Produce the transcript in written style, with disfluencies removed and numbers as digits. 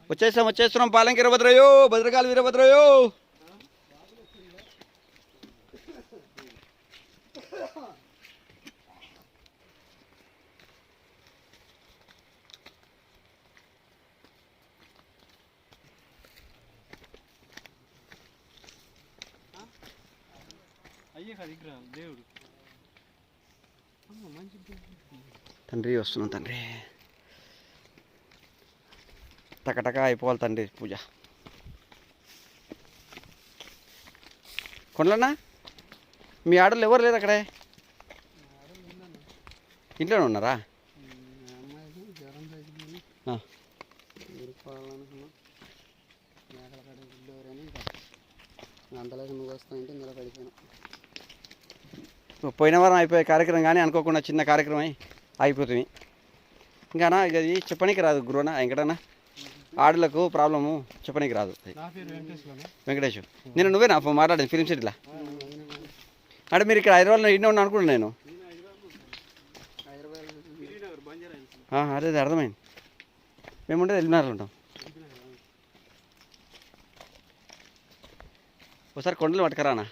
వచ్చేస్తున్నాం పాలంకి వీరభద్రయ్యో, భద్రకాళి వీరభద్రయ్యో. తండ్రి వస్తున్నాం తండ్రి, టకటక అయిపోవాలి తండ్రి పూజ. కొండలన్నా మీ ఆడలు ఎవరు లేరు అక్కడే, ఇంట్లోనే ఉన్నారా? పోయిన వారం అయిపోయే కార్యక్రమం కానీ అనుకోకుండా చిన్న కార్యక్రమం అయిపోతుంది. ఇంకానా ఇక అది చెప్పనీకి రాదు గురువునా వెంకటన్నా, ఆడలకు ప్రాబ్లము చెప్పనీకి రాదు. వెంకటేష్ నేను నువ్వేనా మాట్లాడింది ఫిలిం సిటీలా? అంటే మీరు ఇక్కడ హైదరాబాద్లో ఇంట్లో ఉన్నా అనుకున్నాను నేను. అదే అర్థమైంది, మేము ఉండేది ఎల్బీనగర్లో ఉంటాం. ఒకసారి కొండలు పట్టుకరానా?